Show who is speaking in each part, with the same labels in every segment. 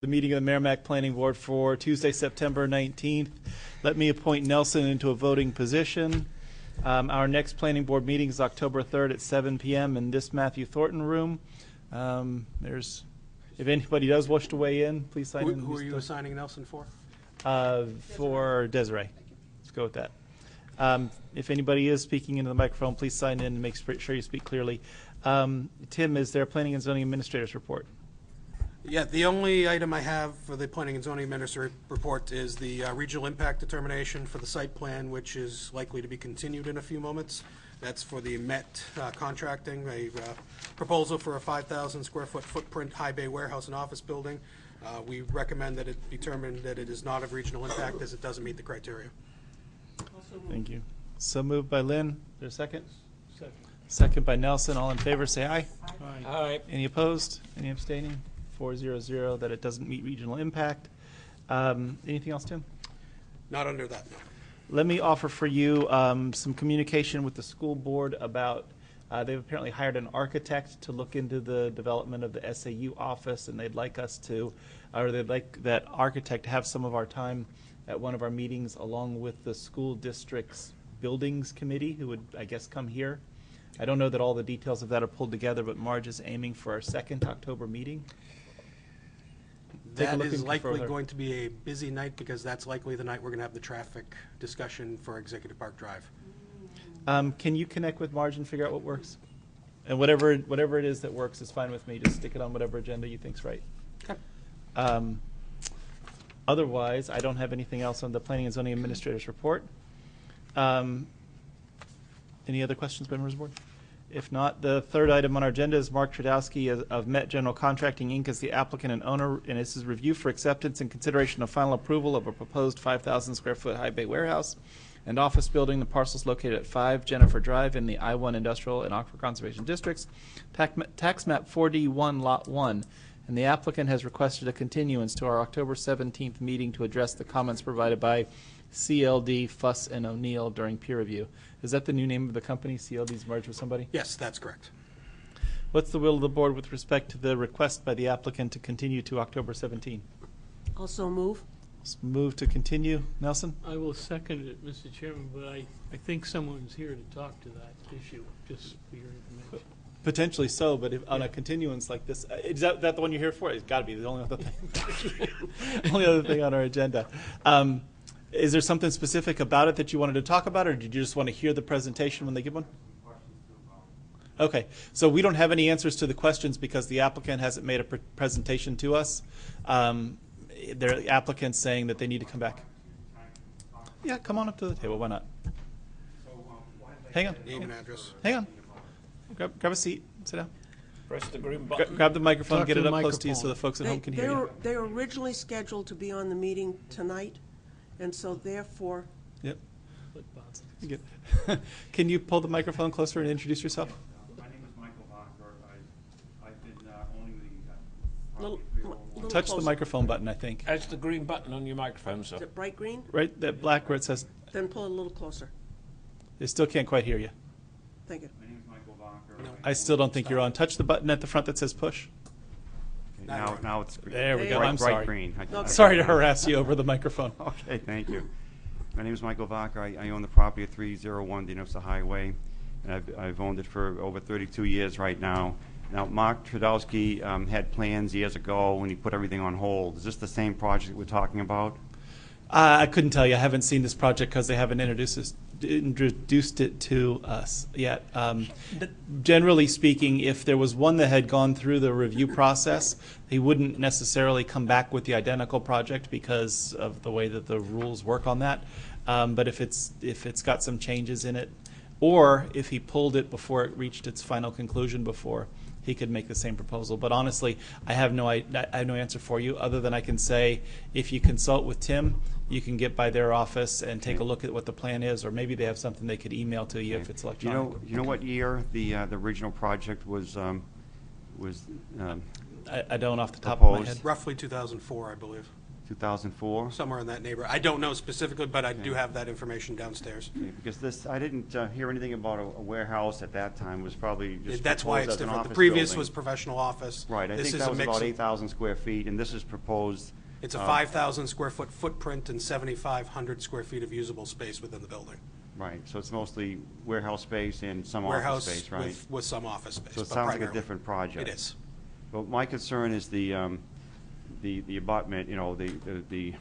Speaker 1: The meeting of the Merrimack Planning Board for Tuesday, September 19th. Let me appoint Nelson into a voting position. Our next planning board meeting is October 3rd at 7 p.m. in this Matthew Thornton room. If anybody does wish to weigh in, please sign in.
Speaker 2: Who are you assigning Nelson for?
Speaker 1: For Desiree. Let's go with that. If anybody is speaking into the microphone, please sign in and make sure you speak clearly. Tim, is there a planning and zoning administrator's report?
Speaker 2: Yeah, the only item I have for the Planning and Zoning Administrator report is the regional impact determination for the site plan, which is likely to be continued in a few moments. That's for the Met Contracting, a proposal for a 5,000 square foot footprint high bay warehouse and office building. We recommend that it be determined that it is not of regional impact as it doesn't meet the criteria.
Speaker 1: Thank you. So moved by Lynn. Is there a second? Second by Nelson. All in favor, say aye.
Speaker 3: Aye.
Speaker 1: Any opposed? Any abstaining? 400 that it doesn't meet regional impact. Anything else, Tim?
Speaker 2: Not under that, no.
Speaker 1: Let me offer for you some communication with the school board about they've apparently hired an architect to look into the development of the SAU office, and they'd like us to, or they'd like that architect to have some of our time at one of our meetings along with the school district's buildings committee, who would, I guess, come here. I don't know that all the details of that are pulled together, but Marge is aiming for our 2nd October meeting.
Speaker 2: That is likely going to be a busy night because that's likely the night we're going to have the traffic discussion for Executive Park Drive.
Speaker 1: Can you connect with Marge and figure out what works? And whatever it is that works is fine with me. Just stick it on whatever agenda you think's right.
Speaker 2: Okay.
Speaker 1: Otherwise, I don't have anything else on the Planning and Zoning Administrator's report. Any other questions, members of the board? If not, the third item on our agenda is Mark Trudowski of Met General Contracting, Inc. as the applicant and owner, and this is review for acceptance and consideration of final approval of a proposed 5,000 square foot high bay warehouse and office building. The parcel's located at 5 Jennifer Drive in the I-1 Industrial and Aquifer Conservation Districts, tax map 4D1 Lot 1. And the applicant has requested a continuance to our October 17th meeting to address the comments provided by CLD, Fuss, and O'Neill during peer review. Is that the new name of the company? CLD's merged with somebody?
Speaker 2: Yes, that's correct.
Speaker 1: What's the will of the board with respect to the request by the applicant to continue to October 17?
Speaker 4: Also move.
Speaker 1: Move to continue. Nelson?
Speaker 3: I will second it, Mr. Chairman, but I think someone's here to talk to that issue, just for your information.
Speaker 1: Potentially so, but if on a continuance like this, is that the one you're here for? It's got to be the only other thing. Only other thing on our agenda. Is there something specific about it that you wanted to talk about, or did you just want to hear the presentation when they give one? Okay, so we don't have any answers to the questions because the applicant hasn't made a presentation to us. The applicant's saying that they need to come back. Yeah, come on up to the table. Why not? Hang on.
Speaker 2: Name and address.
Speaker 1: Hang on. Grab a seat. Sit down.
Speaker 3: Press the green button.
Speaker 1: Grab the microphone.
Speaker 3: Talk
Speaker 1: Get
Speaker 3: to
Speaker 1: it
Speaker 3: the
Speaker 1: up close to you so
Speaker 3: microphone.
Speaker 1: the folks at home can hear you.
Speaker 4: They were originally scheduled to be on the meeting tonight, and so therefore,
Speaker 1: Yep. Good. Can you pull the microphone closer and introduce yourself?
Speaker 5: My name is Michael Bacher. I've been owning the
Speaker 4: little,
Speaker 5: property
Speaker 4: little
Speaker 1: Touch
Speaker 4: closer.
Speaker 1: the microphone button, I think.
Speaker 3: That's the green button on your microphone, sir.
Speaker 4: Is it bright green?
Speaker 1: Right, that black where it says,
Speaker 4: Then pull it a little closer.
Speaker 1: they still can't quite hear you.
Speaker 4: Thank you.
Speaker 5: My name is Michael Bacher.
Speaker 1: I still don't think you're on. Touch the button at the front that says push.
Speaker 5: Now it's
Speaker 1: There we go.
Speaker 5: bright,
Speaker 1: I'm
Speaker 5: bright
Speaker 1: sorry.
Speaker 5: green.
Speaker 4: Okay.
Speaker 1: Sorry to harass you over the microphone.
Speaker 5: Okay, thank you. My name is Michael Bacher. I own the property at 301 Denosa Highway, and I've owned it for over 32 years right now. Now, Mark Trudowski had plans years ago when he put everything on hold. Is this the same project we're talking about?
Speaker 1: I couldn't tell you. I haven't seen this project because they haven't introduced it to us yet. Generally speaking, if there was one that had gone through the review process, he wouldn't necessarily come back with the identical project because of the way that the rules work on that. But if it's got some changes in it, or if he pulled it before it reached its final conclusion before, he could make the same proposal. But honestly, I have no answer for you other than I can say if you consult with Tim, you can get by their office and take a look at what the plan is, or maybe they have something they could email to you if it's electronic.
Speaker 5: You know what year the original project was
Speaker 1: I don't off the top of my
Speaker 5: proposed?
Speaker 1: head.
Speaker 2: Roughly 2004, I believe.
Speaker 5: 2004?
Speaker 2: Somewhere in that neighborhood. I don't know specifically, but I do have that information downstairs.
Speaker 5: Okay, because this, I didn't hear anything about a warehouse at that time. It was probably just
Speaker 2: That's why
Speaker 5: proposed
Speaker 2: it's
Speaker 5: as an
Speaker 2: different. The
Speaker 5: office
Speaker 2: previous
Speaker 5: building.
Speaker 2: was professional office.
Speaker 5: Right, I
Speaker 2: This
Speaker 5: think
Speaker 2: is
Speaker 5: that
Speaker 2: a
Speaker 5: was
Speaker 2: mix
Speaker 5: about
Speaker 2: of-
Speaker 5: 8,000 square feet, and this is proposed.
Speaker 2: It's a 5,000 square foot footprint and 7,500 square feet of usable space within the building.
Speaker 5: Right, so it's mostly warehouse space and some office
Speaker 2: Warehouse
Speaker 5: space, right?
Speaker 2: with some office space.
Speaker 5: So it
Speaker 2: but
Speaker 5: sounds like a
Speaker 2: primarily-
Speaker 5: different project.
Speaker 2: It is.
Speaker 5: Well, my concern is the abutment, you know, the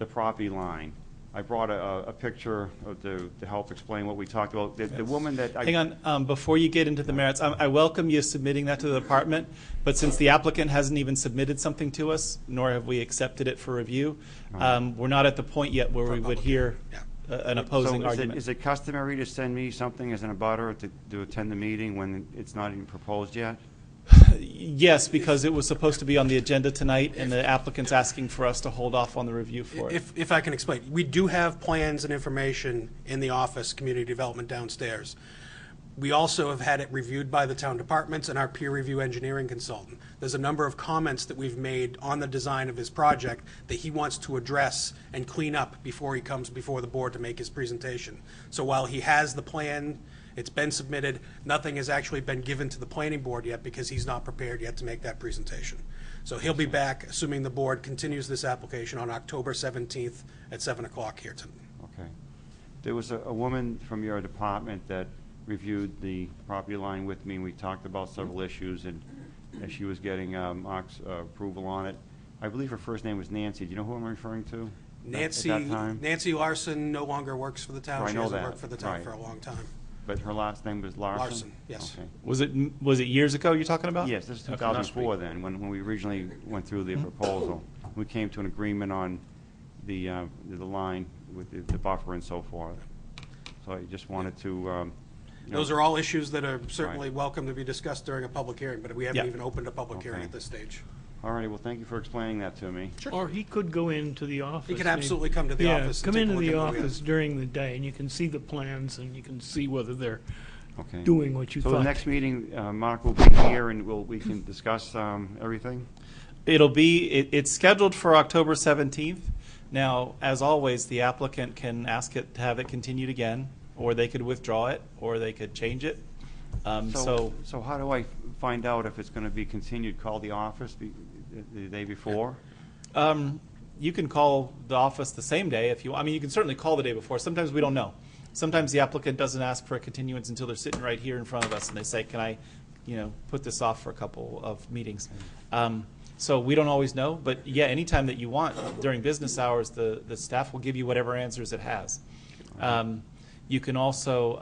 Speaker 5: property line. I brought a picture to help explain what we talked about. The woman that I...
Speaker 1: Hang on, before you get into the merits, I welcome you submitting that to the department, but since the applicant hasn't even submitted something to us, nor have we accepted it for review, we're not at the point yet where
Speaker 2: For a
Speaker 1: we would
Speaker 2: public
Speaker 1: hear
Speaker 2: hearing,
Speaker 1: an opposing
Speaker 5: So
Speaker 1: argument.
Speaker 5: is it customary to send me something as an abutter to attend the meeting when it's not even proposed yet?
Speaker 1: Yes, because it was supposed to be on the agenda tonight, and the applicant's asking for us to hold off on the review for it.
Speaker 2: If I can explain, we do have plans and information in the office, community development downstairs. We also have had it reviewed by the town departments and our peer review engineering consultant. There's a number of comments that we've made on the design of his project that he wants to address and clean up before he comes before the board to make his presentation. So while he has the plan, it's been submitted, nothing has actually been given to the planning board yet because he's not prepared yet to make that presentation. So he'll be back, assuming the board continues this application, on October 17th at 7 o'clock here tonight.
Speaker 5: Okay. There was a woman from your department that reviewed the property line with me, and we talked about several issues, and as she was getting Mark's approval on it. I believe her first name was Nancy. Do you know who I'm referring to?
Speaker 2: Nancy,
Speaker 5: At that time?
Speaker 2: Nancy Larson no longer works for the town.
Speaker 5: Oh, I
Speaker 2: She
Speaker 5: know
Speaker 2: hasn't
Speaker 5: that.
Speaker 2: worked for the town
Speaker 5: Right.
Speaker 2: for a long time.
Speaker 5: But her last name was Larson?
Speaker 2: Larson, yes.
Speaker 5: Okay.
Speaker 1: Was it years ago you're talking about?
Speaker 5: Yes, this is
Speaker 1: Okay.
Speaker 5: 2004 then, when we originally went through the proposal. We came to an agreement on the line with the buffer and so forth. So I just wanted to, you know,
Speaker 2: Those are all issues that are certainly
Speaker 5: Right.
Speaker 2: welcome to be discussed during a public hearing, but we haven't
Speaker 1: Yeah.
Speaker 2: even opened a public hearing
Speaker 5: Okay.
Speaker 2: at this stage.
Speaker 5: all right, well, thank you for explaining that to me.
Speaker 3: Or he could go into the office.
Speaker 2: He could
Speaker 3: maybe.
Speaker 2: absolutely come to the
Speaker 3: Yeah,
Speaker 2: office and
Speaker 3: come
Speaker 2: take a
Speaker 3: into
Speaker 2: look
Speaker 3: the
Speaker 2: at what we have.
Speaker 3: office during the day, and you can see the plans, and you can see whether they're
Speaker 5: Okay.
Speaker 3: doing what you
Speaker 5: So
Speaker 3: thought.
Speaker 5: the next meeting, Mark will be here, and we can discuss everything?
Speaker 1: It's scheduled for October 17th. Now, as always, the applicant can ask it to have it continued again, or they could withdraw it, or they could change it. So
Speaker 5: So how do I find out if it's going to be continued? Call the office the day before?
Speaker 1: you can call the office the same day if you, I mean, you can certainly call the day before. Sometimes we don't know. Sometimes the applicant doesn't ask for a continuance until they're sitting right here in front of us and they say, can I, put this off for a couple of meetings? So we don't always know, but yeah, anytime that you want during business hours, the staff will give you whatever answers it has. You can also,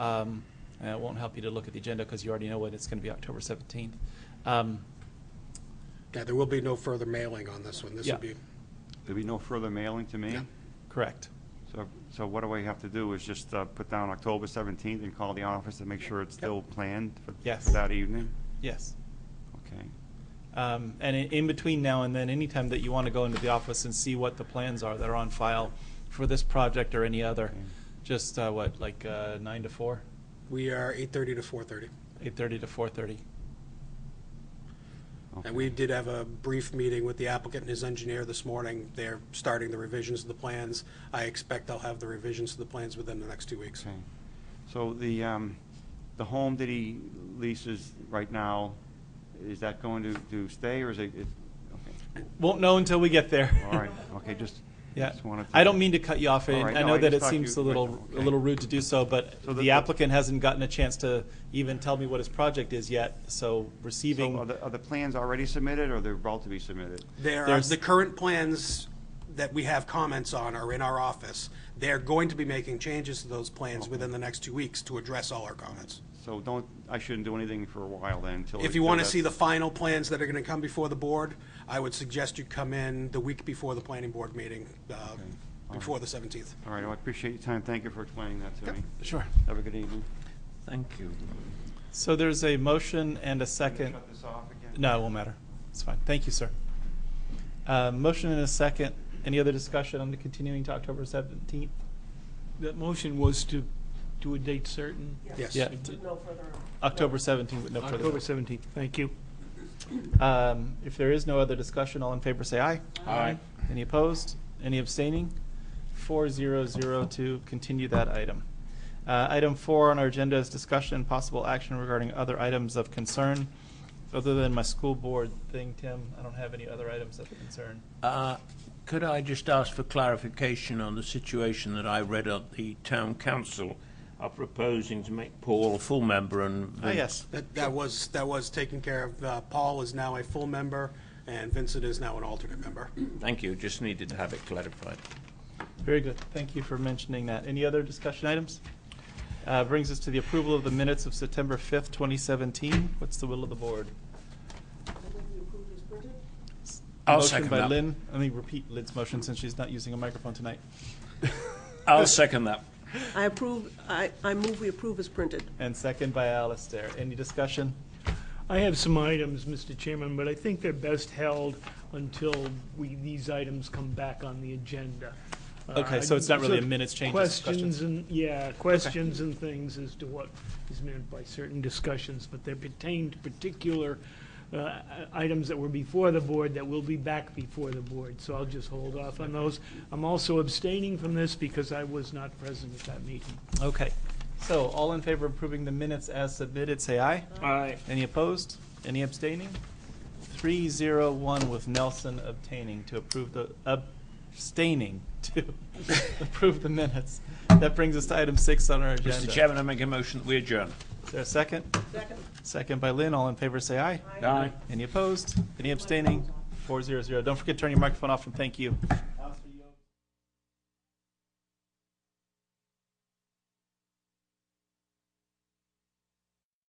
Speaker 1: and it won't help you to look at the agenda because you already know what it's going to be October 17th.
Speaker 2: Yeah, there will be no further mailing on this one. This
Speaker 1: Yeah.
Speaker 2: will be,
Speaker 5: There'll be no further mailing to me?
Speaker 2: Yeah.
Speaker 1: Correct.
Speaker 5: So what do I have to do is just put down October 17th and call the office and make sure it's still planned for
Speaker 1: Yes.
Speaker 5: for that evening?
Speaker 1: Yes.
Speaker 5: Okay.
Speaker 1: And in between now and then, anytime that you want to go into the office and see what the plans are that are on file for this project or any other,
Speaker 5: Okay.
Speaker 1: just 9 to 4,
Speaker 2: we are 8:30 to 4:30.
Speaker 1: 8:30 to 4:30.
Speaker 2: And we did have a brief meeting with the applicant and his engineer this morning. They're starting the revisions of the plans. I expect I'll have the revisions to the plans within the next 2 weeks.
Speaker 5: Okay. So the home that he leases right now, is that going to stay or is it? Okay.
Speaker 1: Won't know until we get there.
Speaker 5: All right. Okay. Just
Speaker 1: Yeah.
Speaker 5: wanted to.
Speaker 1: I don't mean to cut you off.
Speaker 5: All right.
Speaker 1: I
Speaker 5: No,
Speaker 1: know
Speaker 5: I
Speaker 1: that
Speaker 5: just
Speaker 1: it
Speaker 5: thought
Speaker 1: seems
Speaker 5: you-
Speaker 1: a little
Speaker 5: okay.
Speaker 1: rude to do so, but
Speaker 5: So
Speaker 1: the applicant hasn't gotten a chance to even tell me what his project is yet. So receiving.
Speaker 5: So are the plans already submitted or they're about to be submitted?
Speaker 2: The current plans that we have comments on are in our office. They're going to be making changes to those plans within the next 2 weeks to address all our comments.
Speaker 5: So I shouldn't do anything for a while then until.
Speaker 2: If you want to see the final plans that are going to come before the board, I would suggest you come in the week before the planning board meeting, before the 17th.
Speaker 5: All right. Well, I appreciate your time. Thank you for explaining that to me.
Speaker 1: Sure.
Speaker 5: Have a good evening.
Speaker 6: Thank you.
Speaker 1: So there's a motion and a second.
Speaker 5: Shut this off again?
Speaker 1: No, it won't matter. It's fine. Thank you, sir. Motion and a second. Any other discussion on the continuing to October 17th?
Speaker 3: That motion was to do a date certain.
Speaker 2: Yes.
Speaker 1: Yeah.
Speaker 4: No further.
Speaker 1: October 17th with no further.
Speaker 3: October 17th, thank you.
Speaker 1: If there is no other discussion, all in favor say aye.
Speaker 3: Aye.
Speaker 1: Any opposed? Any abstaining? 4-0-0 to continue that item. Item 4 on our agenda is discussion and possible action regarding other items of concern. Other than my school board thing, Tim, I don't have any other items of concern.
Speaker 6: Could I just ask for clarification on the situation that I read at the town council are proposing to make Paul a full member and Vince?
Speaker 1: Yes.
Speaker 2: That was taken care of. Paul is now a full member, and Vincent is now an alternate member.
Speaker 6: Thank you, just needed to have it clarified.
Speaker 1: Very good. Thank you for mentioning that. Any other discussion items? Brings us to the approval of the minutes of September 5th, 2017. What's the will of the board?
Speaker 6: I'll
Speaker 1: Motion
Speaker 6: second
Speaker 1: by
Speaker 6: that.
Speaker 1: Lynn. Let me repeat Lynn's motion since she's not using a microphone tonight.
Speaker 6: I'll second that.
Speaker 4: I move we approve as printed.
Speaker 1: And second by Alistair. Any discussion?
Speaker 3: I have some items, Mr. Chairman, but I think they're best held until these items come back on the agenda.
Speaker 1: Okay, so it's not really a minutes change, it's questions.
Speaker 3: Questions and things as to what is meant by certain discussions, but they pertain to particular items that were before the board that will be back before the board, so I'll just hold off on those. I'm also abstaining from this because I was not present at that meeting.
Speaker 1: Okay. So all in favor of approving the minutes as submitted, say aye.
Speaker 3: Aye.
Speaker 1: Any opposed? Any abstaining? 3-0-1 with Nelson abstaining to approve the approve the minutes. That brings us to item 6 on our agenda.
Speaker 6: Mr. Chairman, I make a motion that we adjourn.
Speaker 1: Is there a second?
Speaker 4: Second.
Speaker 1: Second by Lynn. All in favor say aye.
Speaker 6: Aye.
Speaker 1: Any opposed? Any abstaining? 4-0-0. Don't forget to turn your microphone off, and thank you.